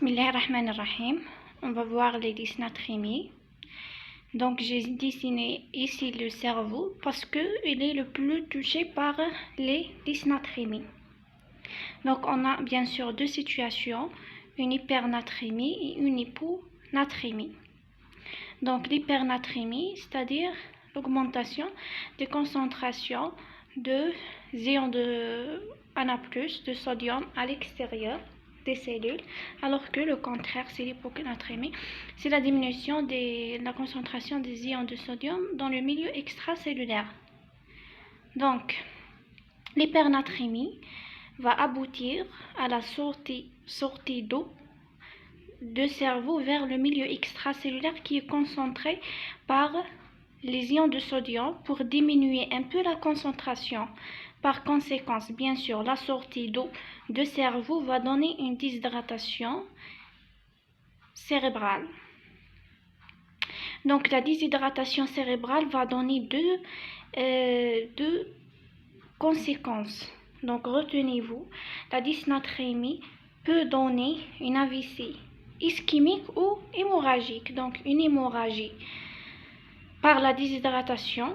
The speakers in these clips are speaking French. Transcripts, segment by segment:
Bismillahirrahmanirrahim. On va voir les dysnatrémies. Donc j'ai dessiné ici le cerveau parce qu'il est le plus touché par les dysnatrémies. Donc on a bien sûr deux situations, une hypernatrémie et une hyponatrémie. Donc l'hypernatrémie, c'est-à-dire l'augmentation des concentrations de ions de Na+, de sodium à l'extérieur des cellules, alors que le contraire, c'est l'hyponatrémie, c'est la diminution de la concentration des ions de sodium dans le milieu extracellulaire. Donc, l'hypernatrémie va aboutir à la sortie d'eau de cerveau vers le milieu extracellulaire qui est concentré par les ions de sodium pour diminuer un peu la concentration. Par conséquent, bien sûr, la sortie d'eau de cerveau va donner une déshydratation cérébrale. Donc la déshydratation cérébrale va donner deux conséquences. Donc retenez-vous, la dysnatrémie peut donner une AVC ischémique ou hémorragique. Donc une hémorragie par la déshydratation.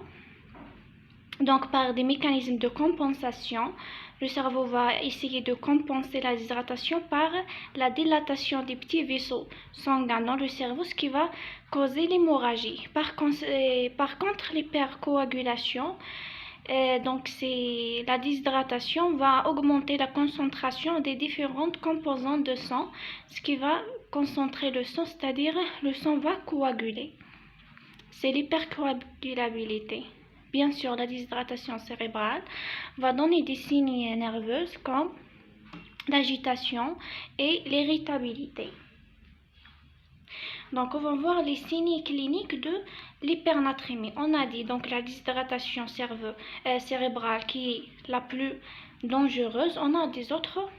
Donc par des mécanismes de compensation, le cerveau va essayer de compenser la déshydratation par la dilatation des petits vaisseaux sanguins dans le cerveau, ce qui va causer l'hémorragie. Par contre, l'hypercoagulation, donc la déshydratation va augmenter la concentration des différentes composantes de sang, ce qui va concentrer le sang, c'est-à-dire le sang va coaguler. C'est l'hypercoagulabilité. Bien sûr, la déshydratation cérébrale va donner des signes nerveux comme l'agitation et l'irritabilité. Donc, on va voir les signes cliniques de l'hypernatrémie. On a dit donc la déshydratation cérébrale qui est la plus dangereuse. On a des autres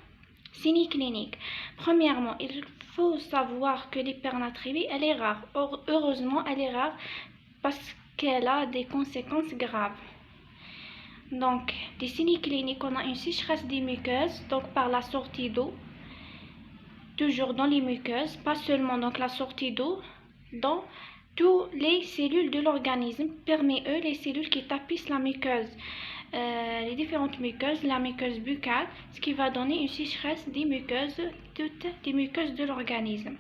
signes cliniques. Premièrement, il faut savoir que l'hypernatrémie, elle est rare. Or, heureusement, elle est rare parce qu'elle a des conséquences graves. Donc, des signes cliniques, on a une sécheresse des muqueuses, donc par la sortie d'eau, toujours dans les muqueuses, pas seulement donc la sortie d'eau, dans toutes les cellules de l'organisme, parmi eux les cellules qui tapissent la muqueuse, les différentes muqueuses, la muqueuse buccale, ce qui va donner une sécheresse des muqueuses, toutes les muqueuses de l'organisme.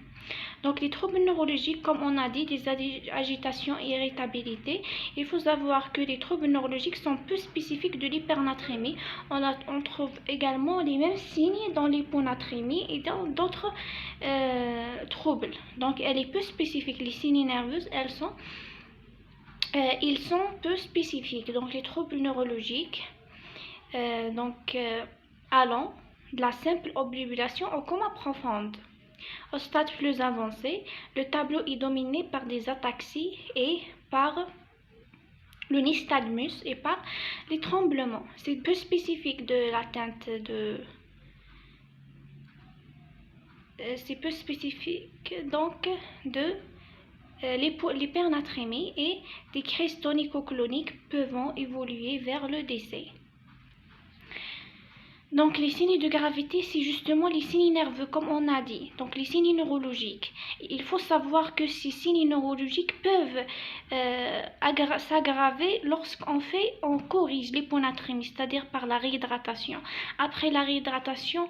Donc les troubles neurologiques, comme on a dit, des agitations et irritabilité, il faut savoir que les troubles neurologiques sont peu spécifiques de l'hypernatrémie. On trouve également les mêmes signes dans l'hyponatrémie et dans d'autres troubles. Donc elle est peu spécifique. Les signes nerveux, ils sont peu spécifiques. Donc les troubles neurologiques, allant de la simple obnubulation au coma profonde. Au stade plus avancé, le tableau est dominé par des ataxies et par le nystagmus et par les tremblements. C'est peu spécifique de l'atteinte de... c'est peu spécifique donc de l'hypernatrémie et des crises tonico-cloniques peuvent évoluer vers le décès. Donc les signes de gravité, c'est justement les signes nerveux, comme on a dit. Donc les signes neurologiques. Il faut savoir que ces signes neurologiques peuvent s'aggraver lorsqu'on corrige l'hyponatrémie, c'est-à-dire par la réhydratation. Après la réhydratation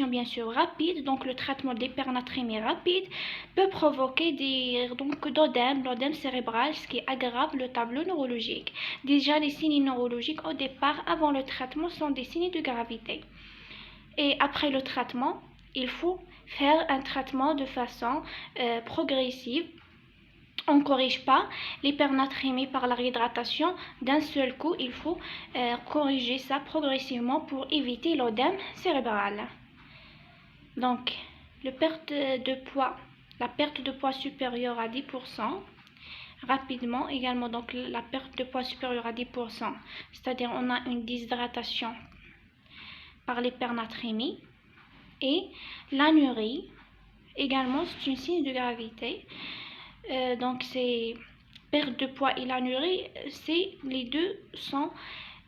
bien sûr rapide, donc le traitement de l'hypernatrémie rapide, peut provoquer d'œdème cérébral, ce qui aggrave le tableau neurologique. Déjà les signes neurologiques au départ, avant le traitement, sont des signes de gravité. Et après le traitement, il faut faire un traitement de façon progressive. On ne corrige pas l'hypernatrémie par la réhydratation d'un seul coup. Il faut corriger ça progressivement pour éviter l'œdème cérébral. Donc, la perte de poids supérieure à 10%. Rapidement également, donc la perte de poids supérieure à 10%, c'est-à-dire on a une déshydratation par l'hypernatrémie, et l'anurie également, c'est un signe de gravité. Donc c'est perte de poids et l'anurie, les deux sont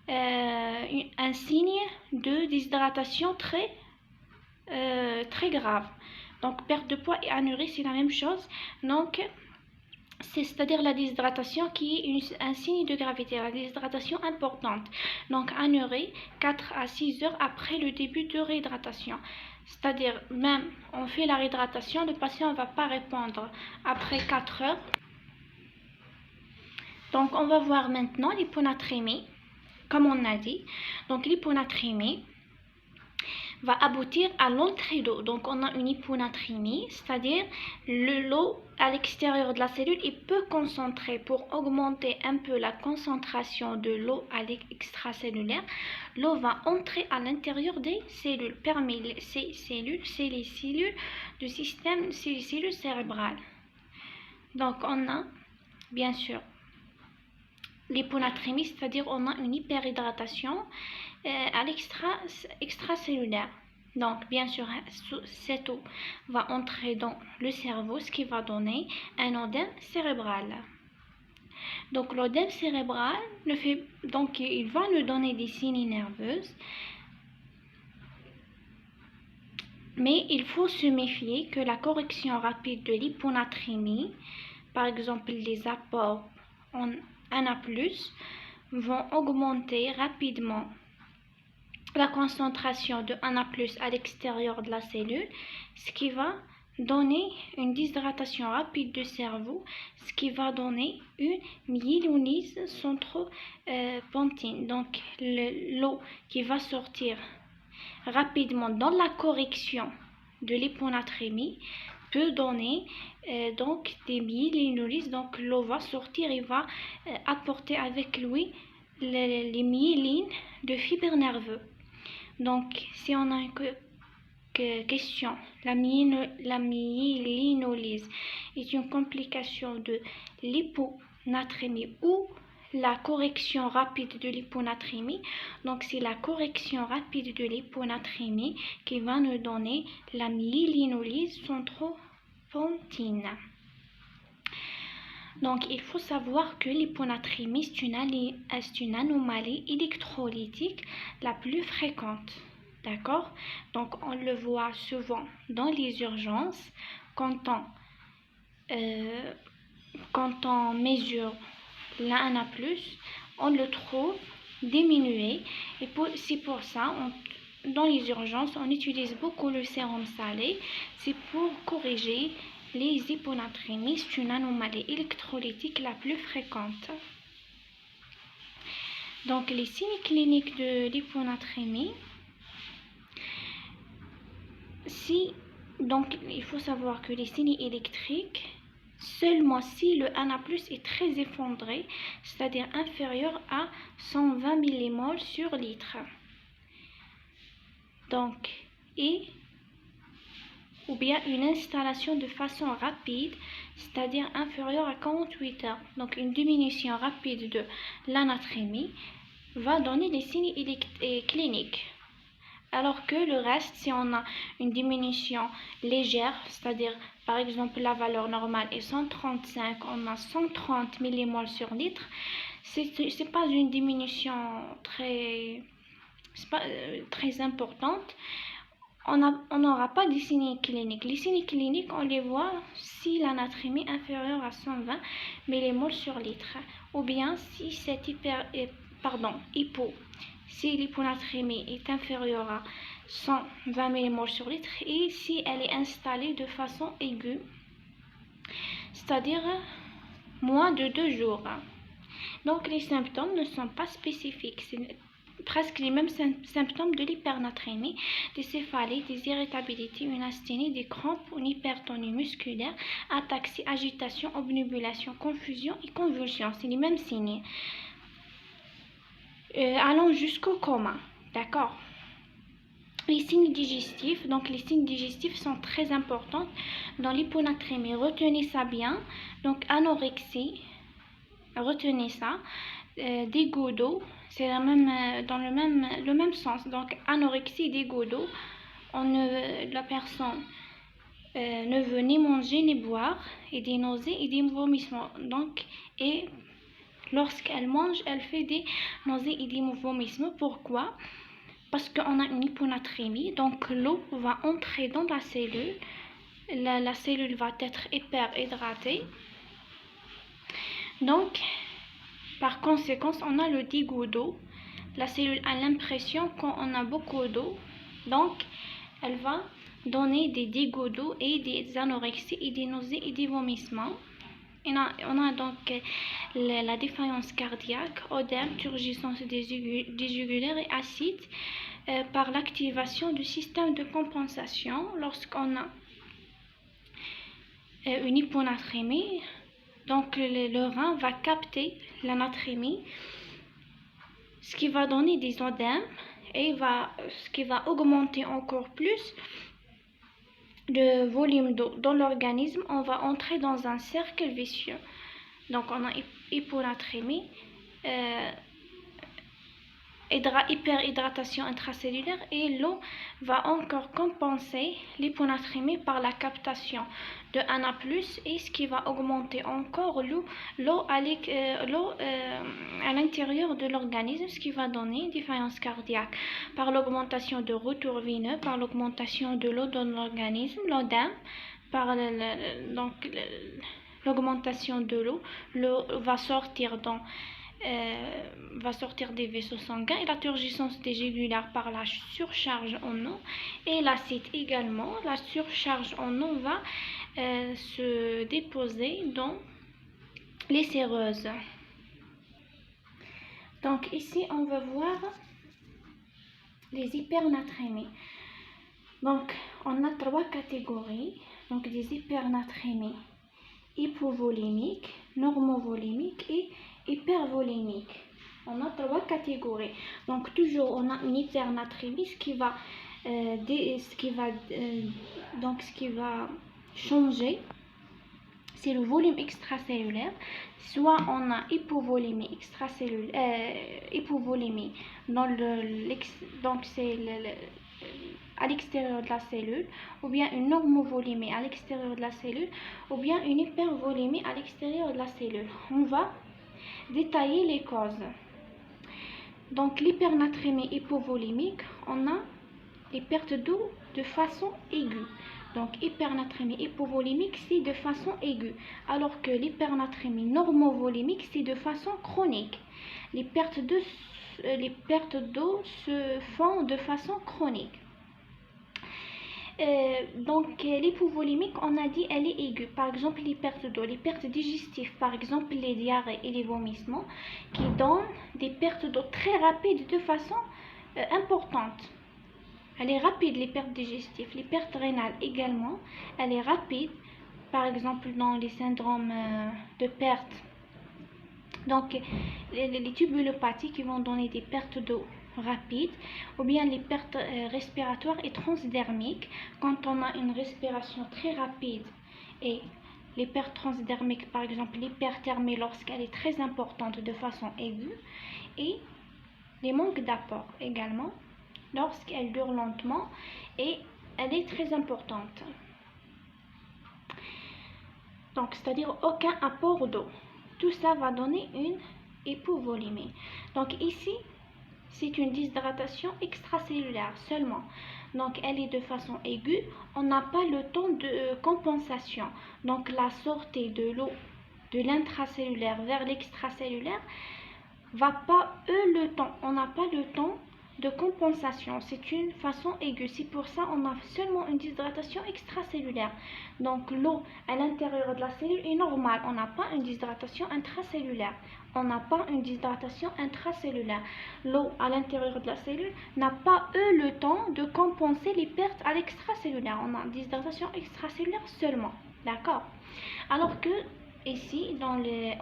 un signe de déshydratation très très grave. Donc perte de poids et anurie, c'est la même chose. Donc c'est-à-dire la déshydratation qui est un signe de gravité, la déshydratation importante. Donc anurie 4 à 6 heures après le début de réhydratation. C'est-à-dire même on fait la réhydratation, le patient ne va pas répondre après 4 heures. Donc on va voir maintenant l'hyponatrémie, comme on a dit. Donc l'hyponatrémie va aboutir à l'entrée d'eau. Donc on a une hyponatrémie, c'est-à-dire l'eau à l'extérieur de la cellule est peu concentrée. Pour augmenter un peu la concentration de l'eau à l'extracellulaire, l'eau va entrer à l'intérieur des cellules. Parmi ces cellules, c'est les cellules du système, c'est les cellules cérébrales. Donc on a bien sûr l'hyponatrémie, c'est-à-dire on a une hyperhydratation à extracellulaire. Donc, bien sûr, cette eau va entrer dans le cerveau, ce qui va donner un œdème cérébral. Donc, l'œdème cérébral, donc, il va nous donner des signes nerveux. Mais il faut se méfier que la correction rapide de l'hyponatrémie, par exemple les apports en Na+, vont augmenter rapidement la concentration de Na+ à l'extérieur de la cellule, ce qui va donner une déshydratation rapide du cerveau, ce qui va donner une myélyse centropontine. Donc l'eau qui va sortir rapidement dans la correction de l'hyponatrémie peut donner donc des myélynolyses. Donc l'eau va sortir et va apporter avec lui les myélines de fibres nerveuses. Donc si on a une question, la myélinolyse est une complication de l'hyponatrémie ou la correction rapide de l'hyponatrémie. Donc c'est la correction rapide de l'hyponatrémie qui va nous donner la myélinolyse centropontine. Donc il faut savoir que l'hyponatrémie est une anomalie électrolytique la plus fréquente. D'accord? Donc on le voit souvent dans les urgences quand on mesure la Na+, on le trouve diminué. Et c'est pour ça, dans les urgences, on utilise beaucoup le sérum salé. C'est pour corriger les hyponatrémies. C'est une anomalie électrolytique la plus fréquente. Donc les signes cliniques de l'hyponatrémie. Donc il faut savoir que les signes électriques, seulement si le Na+ est très effondré, c'est-à-dire inférieur à 120 mmol sur litre. Donc, ou bien une installation de façon rapide, c'est-à-dire inférieure à 48 heures. Donc une diminution rapide de l'anatrémie va donner des signes cliniques. Alors que le reste, si on a une diminution légère, c'est-à-dire par exemple la valeur normale est 135, on a 130 mmol sur litre, c'est pas une diminution très importante. On n'aura pas de signes cliniques. Les signes cliniques, on les voit si l'anatrémie est inférieure à 120 mmol sur litre, ou bien si cette si l'hyponatrémie est inférieure à 120 mmol sur litre et si elle est installée de façon aiguë, c'est-à-dire moins de 2 jours. Donc les symptômes ne sont pas spécifiques, c'est presque les mêmes symptômes de l'hypernatrémie, des céphalées, des irritabilités, une asthénie, des crampes, une hypertonie musculaire, ataxie, agitation, obnubilation, confusion et convulsion. C'est les mêmes signes. Allons jusqu'au coma, d'accord? Les signes digestifs, donc les signes digestifs sont très importants dans l'hyponatrémie. Retenez ça bien. Donc anorexie, retenez ça. Dégoût d'eau, c'est dans le même sens. Donc anorexie, dégoût d'eau, la personne ne veut ni manger ni boire, et des nausées et des vomissements. Donc, et lorsqu'elle mange, elle fait des nausées et des vomissements. Pourquoi? parce qu'on a une hyponatrémie, donc l'eau va entrer dans la cellule, la cellule va être hyperhydratée, donc par conséquent on a le dégoût d'eau. La cellule a l'impression qu'on a beaucoup d'eau, donc elle va donner des dégoûts d'eau et des anorexies et des nausées et des vomissements. On a donc la défaillance cardiaque, œdème, turgescence des jugulaires et acide par l'activation du système de compensation lorsqu'on a une hyponatrémie. Donc le rein va capter la natrémie, ce qui va donner des œdèmes et ce qui va augmenter encore plus le volume d'eau dans l'organisme. On va entrer dans un cercle vicieux. Donc on a hyponatrémie, hyperhydratation intracellulaire, et l'eau va encore compenser l'hyponatrémie par la captation de Na+, et ce qui va augmenter encore l'eau à l'intérieur de l'organisme, ce qui va donner défaillance cardiaque par l'augmentation de retour veineux, par l'augmentation de l'eau dans l'organisme, l'œdème, par l'augmentation de l'eau va sortir des vaisseaux sanguins, et la turgescence des jugulaires par la surcharge en eau, et l'acide également. La surcharge en eau va se déposer dans les séreuses. Donc ici on va voir les hypernatrémies. Donc on a 3 catégories, donc des hypernatrémies: hypovolémiques, normovolémiques et hypervolémiques. On a 3 catégories. Donc toujours on a une hypernatrémie, ce qui va changer, c'est le volume extracellulaire. Soit on a hypovolémie hypovolémie donc c'est à l'extérieur de la cellule, ou bien une normovolémie à l'extérieur de la cellule, ou bien une hypervolémie à l'extérieur de la cellule. On va détailler les causes. Donc l'hypernatrémie hypovolémique, on a les pertes d'eau de façon aiguë. Donc hypernatrémie hypovolémique, c'est de façon aiguë, alors que l'hypernatrémie normovolémique, c'est de façon chronique. Les pertes d'eau se font de façon chronique. Donc l'hypovolémique, on a dit, elle est aiguë. Par exemple, les pertes d'eau, les pertes digestives, par exemple les diarrhées et les vomissements, qui donnent des pertes d'eau très rapides de façon importante. Elle est rapide, les pertes digestives. Les pertes rénales également, elle est rapide, par exemple dans les syndromes de perte. Donc les tubulopathies qui vont donner des pertes d'eau rapides, ou bien les pertes respiratoires et transdermiques, quand on a une respiration très rapide, et les pertes transdermiques, par exemple l'hyperthermie lorsqu'elle est très importante de façon aiguë, et les manques d'apport également lorsqu'elle dure lentement et elle est très importante. Donc c'est-à-dire aucun apport d'eau. Tout ça va donner une hypovolémie. Donc ici, c'est une déshydratation extracellulaire seulement. Donc elle est de façon aiguë, on n'a pas le temps de compensation. Donc la sortie de l'eau de l'intracellulaire vers l'extracellulaire va pas le temps. On n'a pas le temps de compensation. C'est une façon aiguë. C'est pour ça on a seulement une déshydratation extracellulaire. Donc l'eau à l'intérieur de la cellule est normale. On n'a pas une déshydratation intracellulaire. On n'a pas une déshydratation intracellulaire. L'eau à l'intérieur de la cellule n'a pas le temps de compenser les pertes à l'extracellulaire. On a une déshydratation extracellulaire seulement. D'accord? Alors que ici,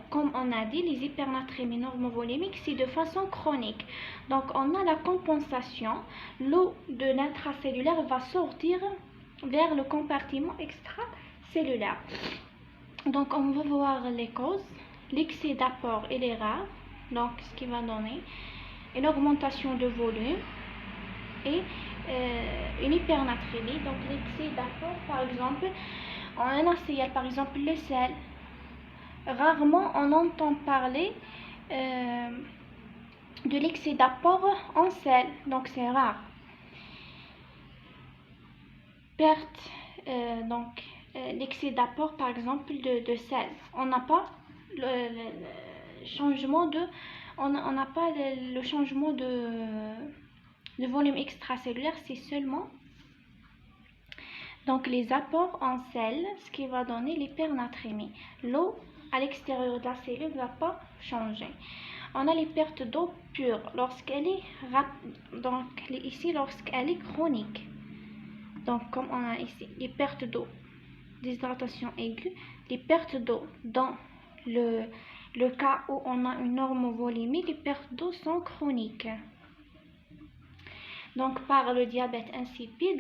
comme on a dit, les hypernatrémies normovolémiques, c'est de façon chronique. Donc on a la compensation. L'eau de l'intracellulaire va sortir vers le compartiment extracellulaire. Donc on va voir les causes. L'excès d'apport, il est rare, donc ce qui va donner une augmentation de volume et une hypernatrémie. Donc l'excès d'apport, par exemple, en NaCl, par exemple le sel. Rarement on entend parler de l'excès d'apport en sel, donc c'est rare. Perte, l'excès d'apport par exemple de sel. On n'a pas le changement de, on n'a pas le changement de volume extracellulaire, c'est seulement donc les apports en sel, ce qui va donner l'hypernatrémie. L'eau à l'extérieur de la cellule ne va pas changer. On a les pertes d'eau pure lorsqu'elle est donc ici lorsqu'elle est chronique. Donc comme on a ici les pertes d'eau, déshydratation aiguë, les pertes d'eau dans le cas où on a une normovolémie, les pertes d'eau sont chroniques. Donc par le diabète insipide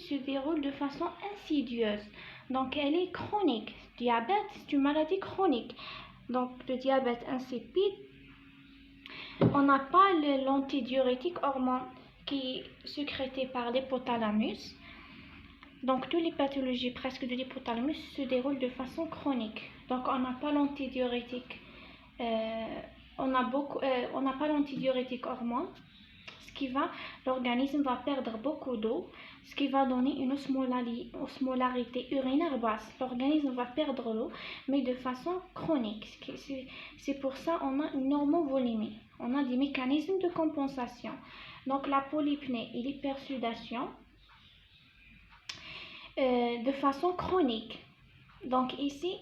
se déroule de façon insidieuse. Donc elle est chronique. Diabète, c'est une maladie chronique. Donc le diabète insipide, on n'a pas l'antidiurétique hormone qui est sécrétée par l'hypothalamus. Donc toutes les pathologies presque de l'hypothalamus se déroulent de façon chronique. Donc on n'a pas l'antidiurétique. On n'a pas l'antidiurétique hormone. L'organisme va perdre beaucoup d'eau, ce qui va donner une osmolarité urinaire basse. L'organisme va perdre l'eau, mais de façon chronique. C'est pour ça qu'on a une normovolémie. On a des mécanismes de compensation. Donc la polypnée et l'hypersudation de façon chronique. Donc ici,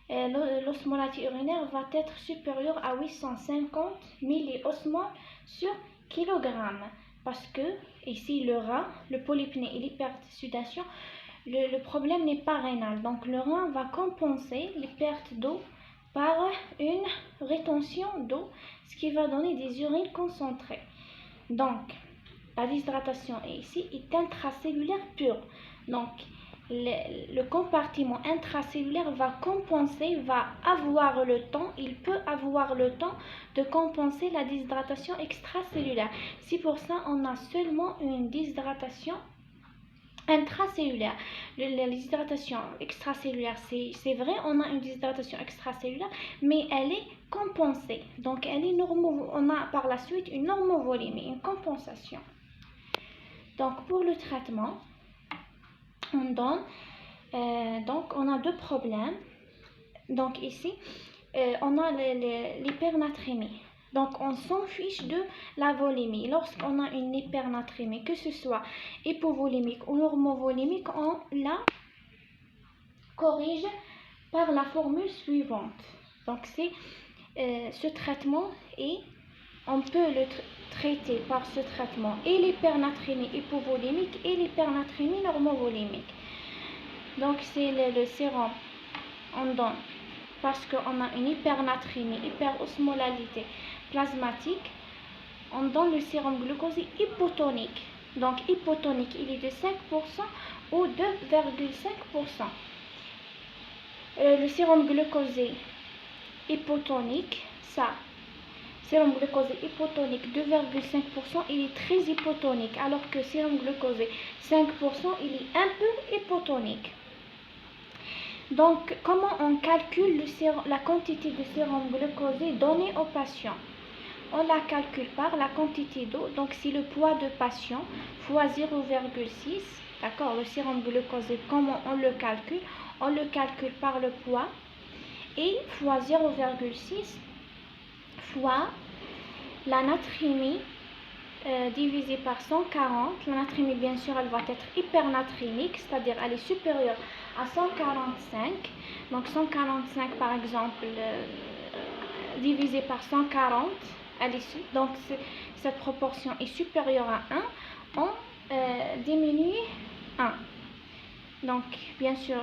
l'osmolarité urinaire va être supérieure à 850 milliosmoles sur kilogramme, parce que ici le rein, le polypnée et l'hypersudation, le problème n'est pas rénal. Donc le rein va compenser les pertes d'eau par une rétention d'eau, ce qui va donner des urines concentrées. Donc la déshydratation ici est intracellulaire pure. Donc le compartiment intracellulaire va compenser, il peut avoir le temps de compenser la déshydratation extracellulaire. C'est pour ça qu'on a seulement une déshydratation intracellulaire. La déshydratation extracellulaire, c'est vrai, on a une déshydratation extracellulaire, mais elle est compensée. Donc on a par la suite une normovolémie, une compensation. Donc pour le traitement, on donne, donc on a deux problèmes. Donc ici, on a l'hypernatrémie. Donc on s'en fiche de la volémie. Lorsqu'on a une hypernatrémie, que ce soit hypovolémique ou normovolémique, on la corrige par la formule suivante. Donc c'est ce traitement, et on peut le traiter par ce traitement et l'hypernatrémie hypovolémique et l'hypernatrémie normovolémique. Donc c'est le sérum, on donne parce qu'on a une hypernatrémie, hyperosmolalité plasmatique, on donne le sérum glucosé hypotonique. Donc hypotonique, il est de 5% ou 2,5%. Le sérum glucosé hypotonique, sérum glucosé hypotonique 2,5%, il est très hypotonique, alors que sérum glucosé 5%, il est un peu hypotonique. Donc, comment on calcule la quantité de sérum glucosé donné au patient? On la calcule par la quantité d'eau. Donc, c'est le poids de patient fois 0,6. D'accord? Le sérum glucosé, comment on le calcule? On le calcule par le poids et fois 0,6 fois la natrémie divisé par 140. La natrémie, bien sûr, elle va être hypernatrémique, c'est-à-dire elle est supérieure à 145. Donc 145 par exemple divisé par 140, donc cette proportion est supérieure à 1, on diminue 1. Donc bien sûr,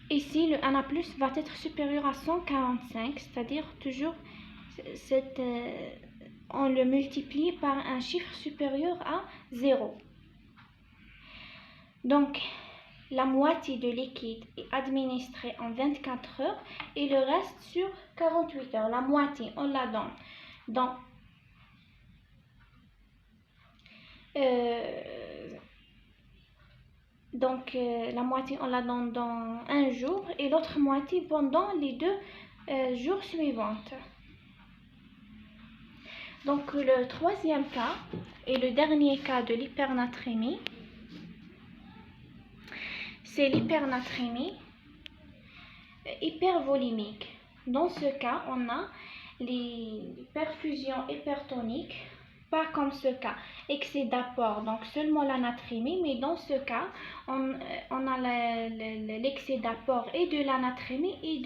ici, le 1 va être supérieur à 145, c'est-à-dire toujours on le multiplie par un chiffre supérieur à 0. Donc, la moitié de liquide est administrée en 24 heures et le reste sur 48 heures. La moitié, on la donne dans Donc la moitié on la donne dans un jour et l'autre moitié pendant les 2 jours suivants. Donc le troisième cas et le dernier cas de l'hypernatrémie, c'est l'hypernatrémie hypervolimique. Dans ce cas, on a les perfusions hypertoniques, pas comme ce cas, excès d'apport, donc seulement la natrémie, mais dans ce cas, on a l'excès d'apport et de la natrémie et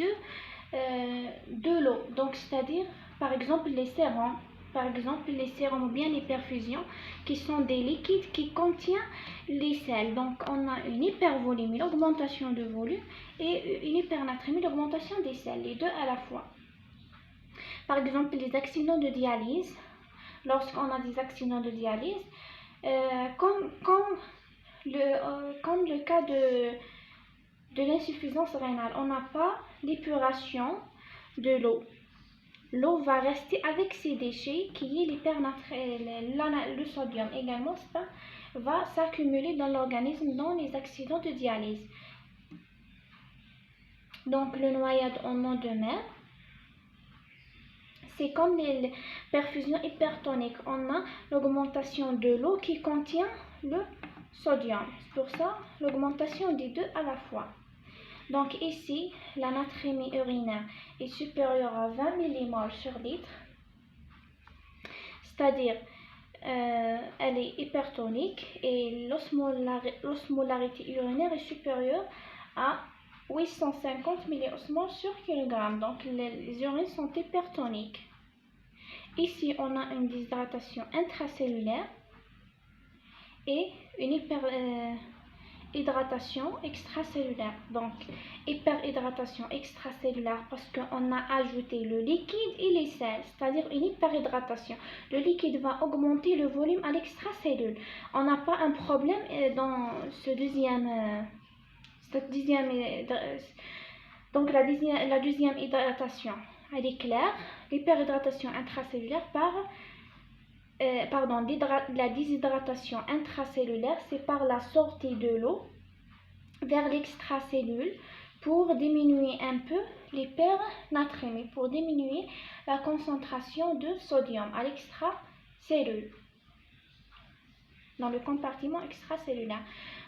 de l'eau. Donc, c'est-à-dire, par exemple, les sérums. Par exemple, les sérums ou bien les perfusions qui sont des liquides qui contiennent les sels. Donc, on a une hypervolémie, l'augmentation de volume, et une hypernatrémie, l'augmentation des sels, les deux à la fois. Par exemple, les accidents de dialyse, lorsqu'on a des accidents de dialyse, comme le cas de l'insuffisance rénale, on n'a pas l'épuration de l'eau. L'eau va rester avec ses déchets qui est le sodium également, ça va s'accumuler dans l'organisme dans les accidents de dialyse. Donc le noyade en eau de mer, c'est comme les perfusions hypertoniques. On a l'augmentation de l'eau qui contient le sodium. C'est pour ça l'augmentation des deux à la fois. Donc ici, la natrémie urinaire est supérieure à 20 mmol sur litre, c'est-à-dire elle est hypertonique et l'osmolarité urinaire est supérieure à 850 milliosmoles sur kilogramme. Donc les urines sont hypertoniques. Ici, on a une déshydratation intracellulaire et une hydratation extracellulaire. Donc, hyperhydratation extracellulaire parce qu'on a ajouté le liquide et les sels, c'est-à-dire une hyperhydratation. Le liquide va augmenter le volume à l'extracellule. On n'a pas un problème dans donc la deuxième hydratation, elle est claire. L'hyperhydratation intracellulaire la déshydratation intracellulaire, c'est par la sortie de l'eau vers l'extracellule pour diminuer un peu l'hypernatrémie, pour diminuer la concentration de sodium à l'extracellule, dans le compartiment extracellulaire.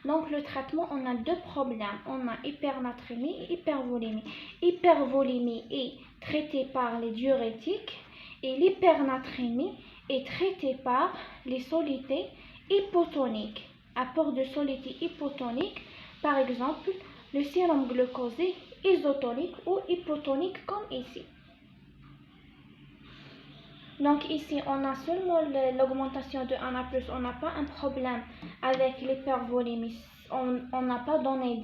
Donc le traitement, on a deux problèmes. On a hypernatrémie et hypervolémie. Hypervolémie est traitée par les diurétiques et l'hypernatrémie est traitée par les solutés hypotoniques. Apport de solutés hypotoniques, par exemple le sérum glucosé isotonique ou hypotonique comme ici. Donc ici, on a seulement l'augmentation de 1A+, on n'a pas un problème avec l'hypervolémie. On n'a pas donné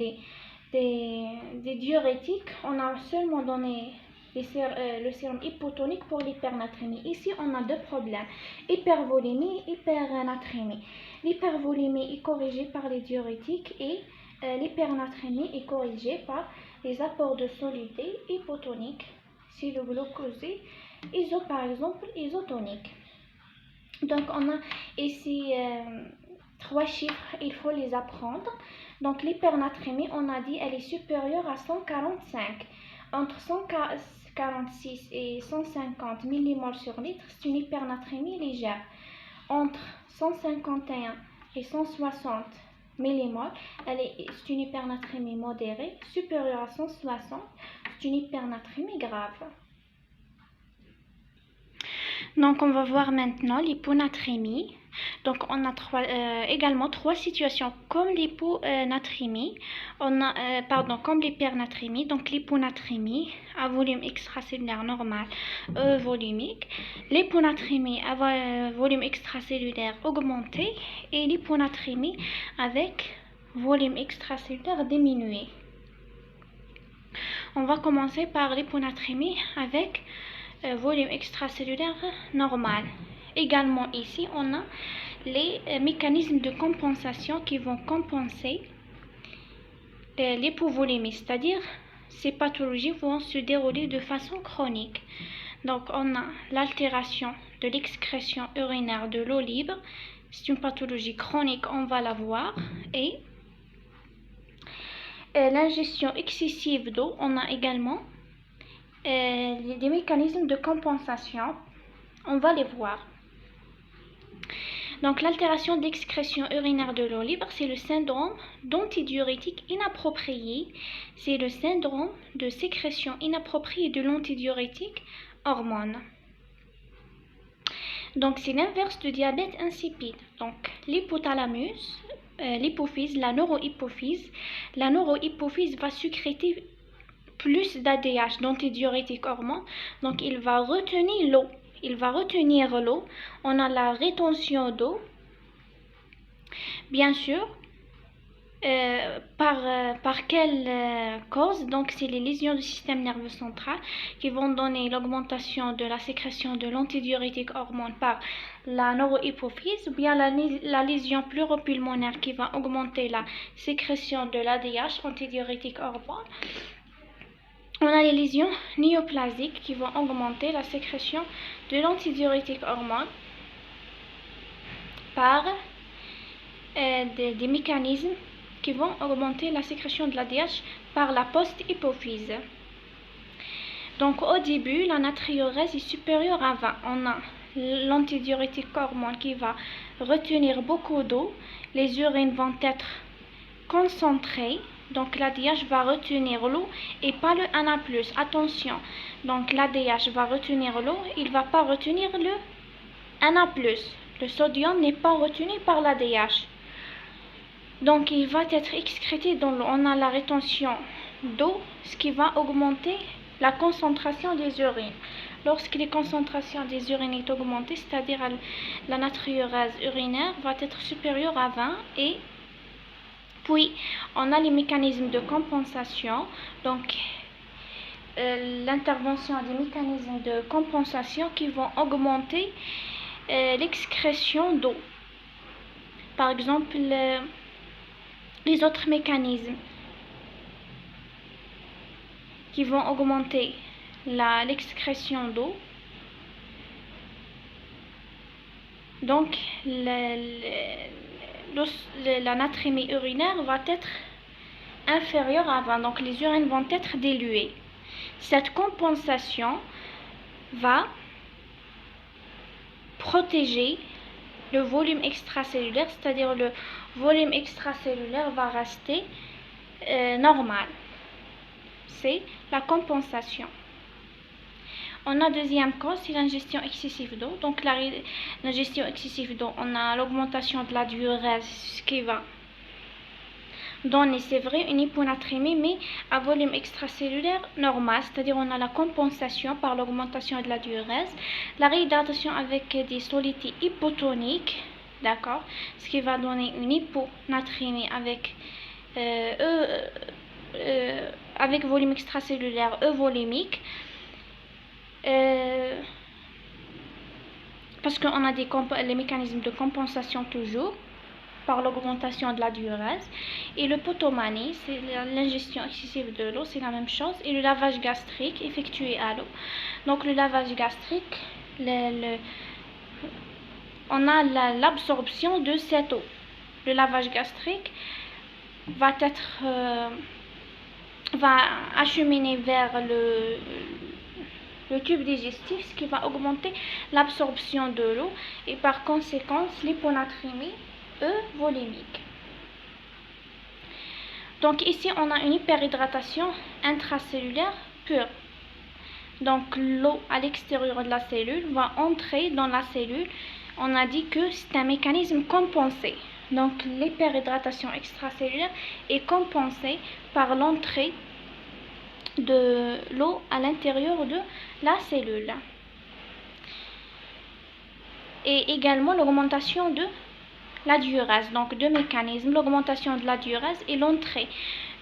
des diurétiques, on a seulement donné le sérum hypotonique pour l'hypernatrémie. Ici, on a deux problèmes, hypervolémie et hypernatrémie. L'hypervolémie est corrigée par les diurétiques et l'hypernatrémie est corrigée par les apports de solutés hypotoniques, c'est le glucosé par exemple, isotonique. Donc, on a ici 3 chiffres, il faut les apprendre. Donc, l'hypernatrémie, on a dit, elle est supérieure à 145. Entre 146 et 150 mmol sur litre, c'est une hypernatrémie légère. Entre 151 et 160 mmol, c'est une hypernatrémie modérée. Supérieure à 160, c'est une hypernatrémie grave. Donc, on va voir maintenant l'hyponatrémie. Donc, on a également 3 situations comme l'hyponatrémie. Comme l'hypernatrémie. Donc, l'hyponatrémie à volume extracellulaire normal volumique. L'hyponatrémie à volume extracellulaire augmenté. Et l'hyponatrémie avec volume extracellulaire diminué. On va commencer par l'hyponatrémie avec volume extracellulaire normal. Également ici, on a les mécanismes de compensation qui vont compenser l'hypovolémie, c'est-à-dire ces pathologies vont se dérouler de façon chronique. Donc, on a l'altération de l'excrétion urinaire de l'eau libre. C'est une pathologie chronique, on va la voir. Et l'ingestion excessive d'eau, on a également des mécanismes de compensation. On va les voir. Donc l'altération d'excrétion urinaire de l'eau libre, c'est le syndrome d'antidiurétique inapproprié. C'est le syndrome de sécrétion inappropriée de l'antidiurétique hormone. Donc c'est l'inverse du diabète insipide. Donc l'hypothalamus, l'hypophyse, la neurohypophyse va sécréter plus d'ADH, d'antidiurétique hormone. Donc il va retenir l'eau. On a la rétention d'eau, bien sûr. Par quelle cause? Donc c'est les lésions du système nerveux central qui vont donner l'augmentation de la sécrétion de l'antidiurétique hormone par la neurohypophyse, ou bien la lésion pleuropulmonaire qui va augmenter la sécrétion de l'ADH, antidiurétique hormone. On a les lésions néoplasiques qui vont augmenter la sécrétion de l'antidiurétique hormone par des mécanismes qui vont augmenter la sécrétion de l'ADH par la post-hypophyse. Donc au début, la natriurèse est supérieure à 20. On a l'antidiurétique hormone qui va retenir beaucoup d'eau. Les urines vont être concentrées. Donc l'ADH va retenir l'eau et pas le Na+. Attention, donc l'ADH va retenir l'eau, il ne va pas retenir le Na+. Le sodium n'est pas retenu par l'ADH. Donc il va être excrété dans l'eau. On a la rétention d'eau, ce qui va augmenter la concentration des urines. Lorsque les concentrations des urines est augmentée, c'est-à-dire la natriurèse urinaire va être supérieure à 20 et puis, on a les mécanismes de compensation. Donc, l'intervention des mécanismes de compensation qui vont augmenter l'excrétion d'eau. Par exemple, les autres mécanismes qui vont augmenter l'excrétion d'eau. Donc, la natrémie urinaire va être inférieure à 20, donc les urines vont être diluées. Cette compensation va protéger le volume extracellulaire, c'est-à-dire le volume extracellulaire va rester normal. C'est la compensation. On a deuxième cause, c'est l'ingestion excessive d'eau. Donc l'ingestion excessive d'eau, on a l'augmentation de la diurèse, ce qui va donner, c'est vrai, une hyponatrémie, mais à volume extracellulaire normal, c'est-à-dire on a la compensation par l'augmentation de la diurèse, la réhydratation avec des solutés hypotoniques, d'accord, ce qui va donner une hyponatrémie avec volume extracellulaire euvolémique. Parce qu'on a les mécanismes de compensation toujours par l'augmentation de la diurèse. Et le potomanie, c'est l'ingestion excessive de l'eau, c'est la même chose. Et le lavage gastrique effectué à l'eau. Donc le lavage gastrique, on a l'absorption de cette eau. Le lavage gastrique va acheminer vers le tube digestif, ce qui va augmenter l'absorption de l'eau et par conséquent l'hyponatrémie euvolémique. Donc ici on a une hyperhydratation intracellulaire pure. Donc l'eau à l'extérieur de la cellule va entrer dans la cellule. On a dit que c'est un mécanisme compensé. Donc l'hyperhydratation extracellulaire est compensée par l'entrée de l'eau à l'intérieur de la cellule. Et également l'augmentation de la diurèse. Donc deux mécanismes, l'augmentation de la diurèse et l'entrée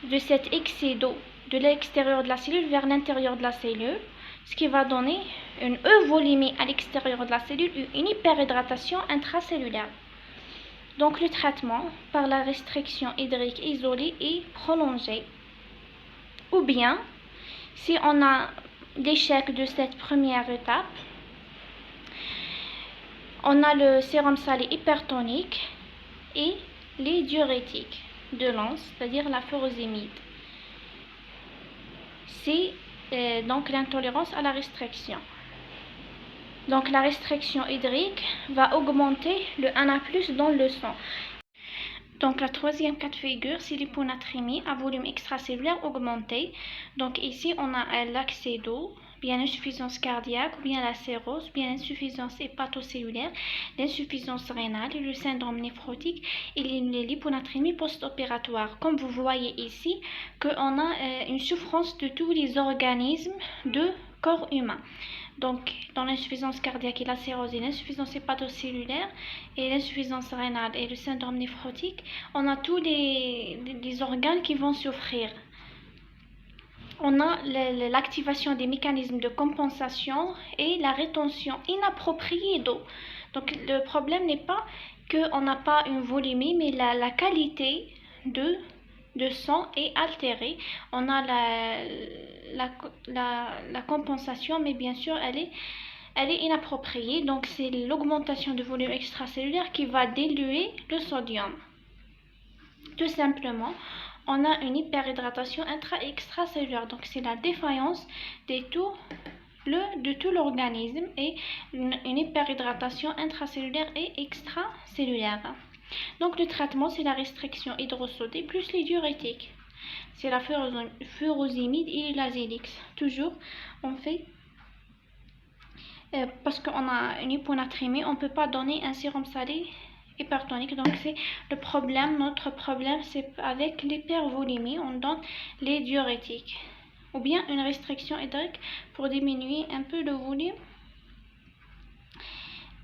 de cet excès d'eau de l'extérieur de la cellule vers l'intérieur de la cellule, ce qui va donner une euvolémie à l'extérieur de la cellule et une hyperhydratation intracellulaire. Donc le traitement par la restriction hydrique isolée et prolongée. Ou bien, si on a l'échec de cette première étape, on a le sérum salé hypertonique et les diurétiques de l'anse, c'est-à-dire la furosémide. c'est donc l'intolérance à la restriction. Donc la restriction hydrique va augmenter le Na+ dans le sang. Donc la troisième cas de figure, c'est l'hyponatrémie à volume extracellulaire augmenté. Donc ici on a l'accès d'eau, bien l'insuffisance cardiaque, ou bien la cirrhose, bien l'insuffisance hépatocellulaire, l'insuffisance rénale, le syndrome néphrotique et l'hyponatrémie post-opératoire. Comme vous voyez ici, qu'on a une souffrance de tous les organismes de corps humain. Donc, dans l'insuffisance cardiaque et la cirrhose et l'insuffisance hépatocellulaire et l'insuffisance rénale et le syndrome néphrotique, on a tous les organes qui vont souffrir. On a l'activation des mécanismes de compensation et la rétention inappropriée d'eau. Donc, le problème n'est pas qu'on n'a pas une volémie, mais la qualité de sang est altérée. On a la compensation, mais bien sûr, elle est inappropriée. Donc, c'est l'augmentation du volume extracellulaire qui va diluer le sodium. Tout simplement, on a une hyperhydratation intra-extracellulaire. Donc, c'est la défaillance de tout l'organisme et une hyperhydratation intracellulaire et extracellulaire. Donc, le traitement, c'est la restriction hydrosodée plus les diurétiques. C'est la furosémide et la Zélix. Toujours, on fait parce qu'on a une hyponatrémie, on ne peut pas donner un sérum salé hypertonique. Donc, c'est le problème. Notre problème, c'est avec l'hypervolémie, on donne les diurétiques. Ou bien une restriction hydrique pour diminuer un peu le volume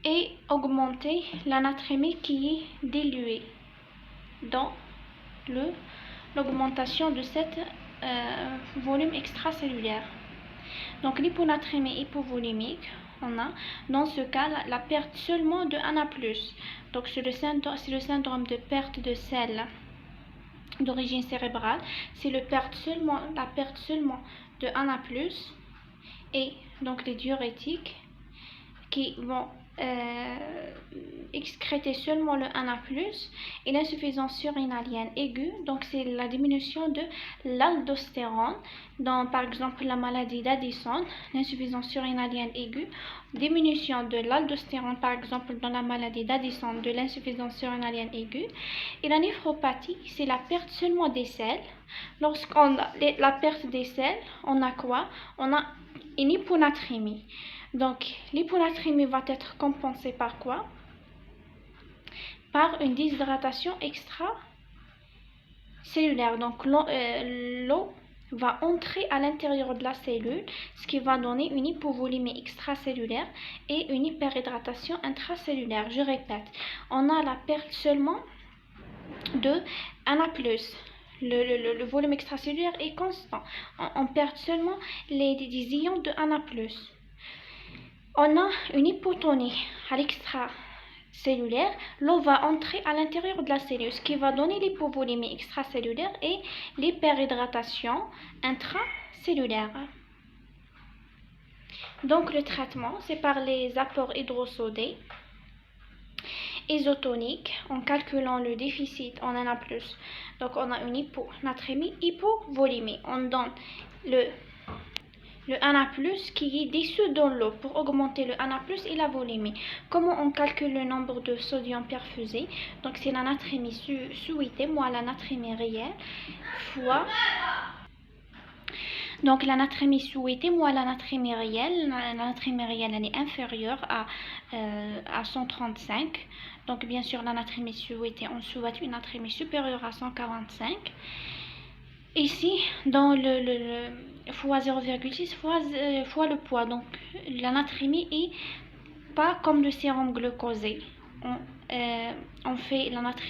et augmenter l'anatrémie qui est diluée dans l'augmentation de cet volume extracellulaire. Donc l'hyponatrémie hypovolémique, on a dans ce cas la perte seulement de Na+. Donc c'est le syndrome de perte de sel d'origine cérébrale. C'est la perte seulement de Na+, et donc les diurétiques qui vont excréter seulement le Na+, et l'insuffisance surrénalienne aiguë, donc c'est la diminution de l'aldostérone dans par exemple la maladie d'Addison, l'insuffisance surrénalienne aiguë, diminution de l'aldostérone par exemple dans la maladie d'Addison de l'insuffisance surrénalienne aiguë, et la néphropathie, c'est la perte seulement des selles. Lorsqu'on a la perte des selles, on a quoi? On a une hyponatrémie. Donc, l'hyponatrémie va être compensée par quoi? Par une déshydratation extracellulaire. Donc, l'eau va entrer à l'intérieur de la cellule, ce qui va donner une hypovolémie extracellulaire et une hyperhydratation intracellulaire. Je répète, on a la perte seulement de Na+. Le volume extracellulaire est constant. On perd seulement les ions de Na+. On a une hypotonie à l'extracellulaire, l'eau va entrer à l'intérieur de la cellule, ce qui va donner l'hypovolémie extracellulaire et l'hyperhydratation intracellulaire. Donc le traitement, c'est par les apports hydrosodés isotoniques en calculant le déficit en Na+. Donc on a une hyponatrémie, hypovolémie. On donne le Na+, qui est dissous dans l'eau pour augmenter le Na+, et la volémie. Comment on calcule le nombre de sodium perfusé? Donc c'est l'anatrémie souhaitée moins l'anatrémie réelle fois... Donc l'anatrémie souhaitée moins l'anatrémie réelle. L'anatrémie réelle elle est inférieure à 135. Donc bien sûr l'anatrémie souhaitée, on souhaite une anatrémie supérieure à 145. Ici, dans le fois 0,6 fois le poids, donc l'anatrémie est pas comme le sérum glucosé. On fait notre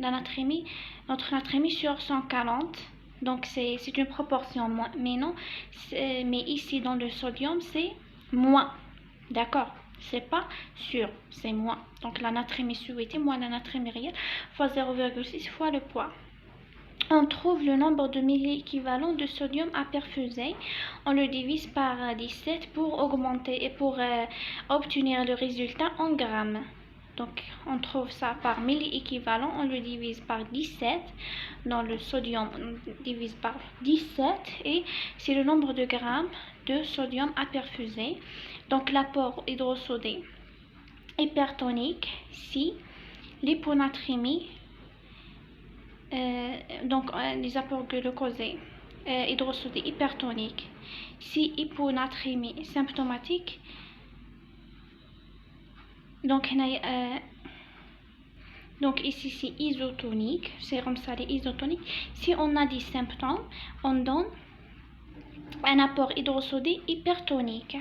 anatrémie sur 140, donc c'est une proportion moins, mais non, mais ici dans le sodium c'est moins, d'accord? C'est pas sûr, c'est moins. Donc l'anatrémie souhaitée moins l'anatrémie réelle fois 0,6 fois le poids. On trouve le nombre de milli-équivalents de sodium à perfuser. On le divise par 17 pour augmenter et pour obtenir le résultat en grammes. Donc on trouve ça par milli-équivalent, on le divise par 17. Dans le sodium, on divise par 17 et c'est le nombre de grammes de sodium à perfuser. Donc l'apport hydrosodé hypertonique, si l'hyponatrémie, les apports glucosés hydrosodé hypertonique, si hyponatrémie symptomatique. Donc ici c'est isotonique, c'est comme ça les isotoniques. Si on a des symptômes, on donne un apport hydrosodé hypertonique.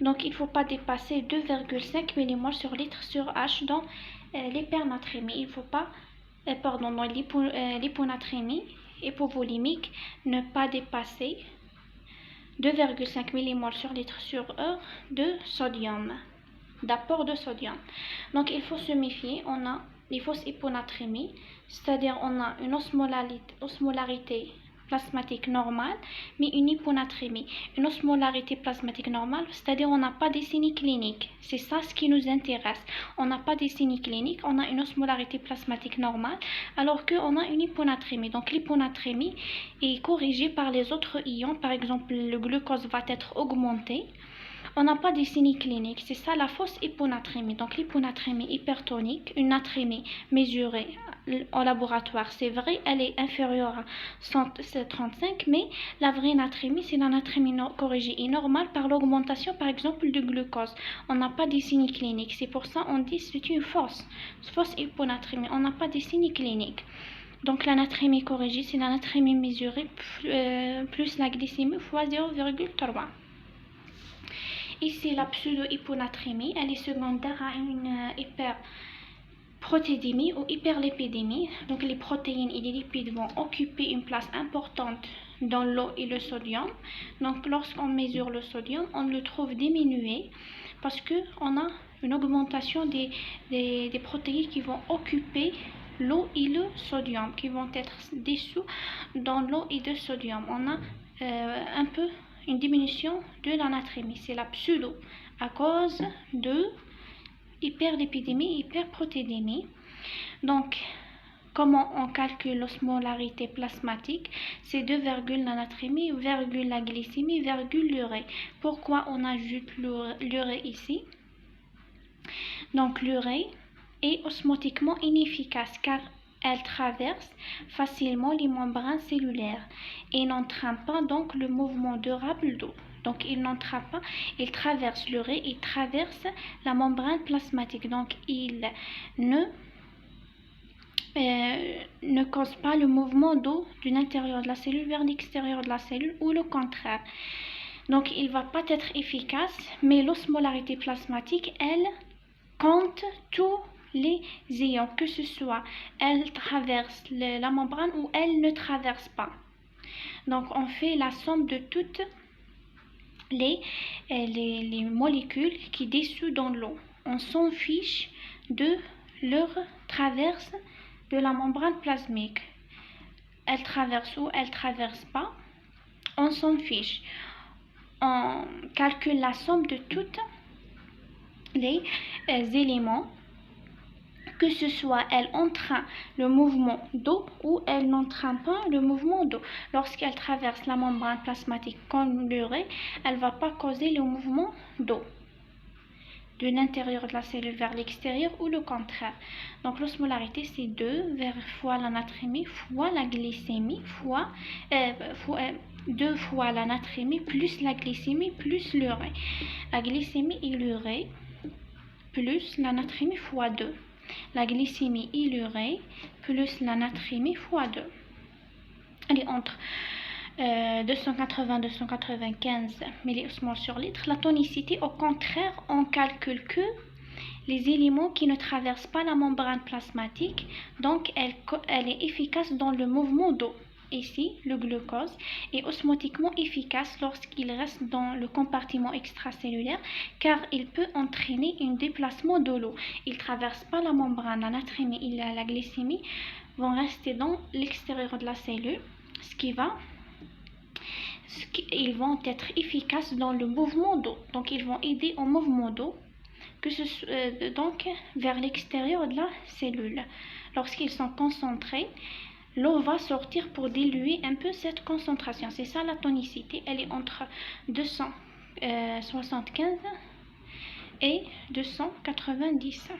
Donc il ne faut pas dépasser 2,5 mmol sur litre sur H dans l'hypernatrémie. Il ne faut pas, dans l'hyponatrémie hypovolimique, ne pas dépasser 2,5 mmol sur litre sur heure de sodium, d'apport de sodium. Donc il faut se méfier, on a les fausses hyponatrémies, c'est-à-dire on a une osmolarité plasmatique normale, mais une hyponatrémie. Une osmolarité plasmatique normale, c'est-à-dire on n'a pas des signes cliniques. C'est ça ce qui nous intéresse. On n'a pas des signes cliniques, on a une osmolarité plasmatique normale, alors qu'on a une hyponatrémie. Donc l'hyponatrémie est corrigée par les autres ions. Par exemple, le glucose va être augmenté. On n'a pas de signes cliniques, c'est ça la fausse hyponatrémie. Donc l'hyponatrémie hypertonique, une natrémie mesurée au laboratoire, c'est vrai, elle est inférieure à 135, mais la vraie natrémie, c'est la natrémie corrigée et normale par l'augmentation, par exemple, du glucose. On n'a pas de signes cliniques, c'est pour ça on dit que c'est une fausse hyponatrémie, on n'a pas de signes cliniques. Donc la natrémie corrigée, c'est la natrémie mesurée plus la glycémie fois 0,3. Ici, la pseudo-hyponatrémie, elle est secondaire à une hyperprotédémie ou hyperlipidémie. Donc, les protéines et les lipides vont occuper une place importante dans l'eau et le sodium. Donc, lorsqu'on mesure le sodium, on le trouve diminué parce qu'on a une augmentation des protéines qui vont occuper l'eau et le sodium, qui vont être dissous dans l'eau et le sodium. On a un peu une diminution de la natrémie, c'est la pseudo, à cause de hyperlipidémie et hyperprotédémie. Donc, comment on calcule l'osmolarité plasmatique? C'est 2, la natrémie, virgule la glycémie, virgule l'urée. Pourquoi on ajoute l'urée ici? Donc, l'urée est osmotiquement inefficace car elle traverse facilement les membranes cellulaires et n'entraîne pas donc le mouvement durable d'eau. Donc il n'entraîne pas, il traverse l'urée, il traverse la membrane plasmatique. Donc il ne cause pas le mouvement d'eau de l'intérieur de la cellule vers l'extérieur de la cellule ou le contraire. Donc il ne va pas être efficace, mais l'osmolarité plasmatique, elle compte tous les ions, que ce soit elle traverse la membrane ou elle ne traverse pas. Donc on fait la somme de toutes les molécules qui dissouent dans l'eau. On s'en fiche de leur traverse de la membrane plasmique. Elle traverse ou elle traverse pas, on s'en fiche. On calcule la somme de toutes les éléments, que ce soit elle entraîne le mouvement d'eau ou elle n'entraîne pas le mouvement d'eau. Lorsqu'elle traverse la membrane plasmatique comme l'urée, elle ne va pas causer le mouvement d'eau de l'intérieur de la cellule vers l'extérieur ou le contraire. Donc l'osmolarité, c'est 2 fois la natrémie fois la glycémie fois 2 fois la natrémie plus la glycémie plus l'urée. La glycémie et l'urée plus la natrémie fois 2. La glycémie et l'urée plus la natrémie fois 2. Elle est entre 280-295 milliosmoles sur litre. La tonicité, au contraire, on calcule que les éléments qui ne traversent pas la membrane plasmatique, donc elle est efficace dans le mouvement d'eau. Ici, le glucose est osmotiquement efficace lorsqu'il reste dans le compartiment extracellulaire car il peut entraîner un déplacement de l'eau. Il ne traverse pas la membrane, la natrémie et la glycémie vont rester dans l'extérieur de la cellule, ils vont être efficaces dans le mouvement d'eau. Donc, ils vont aider au mouvement d'eau donc vers l'extérieur de la cellule. Lorsqu'ils sont concentrés, l'eau va sortir pour diluer un peu cette concentration. C'est ça la tonicité. Elle est entre 275 et 290.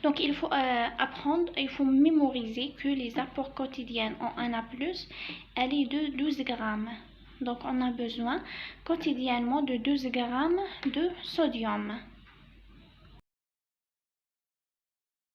Donc il faut apprendre, il faut mémoriser que les apports quotidiens en Na+, elle est de 12 grammes. Donc on a besoin quotidiennement de 12 grammes de sodium.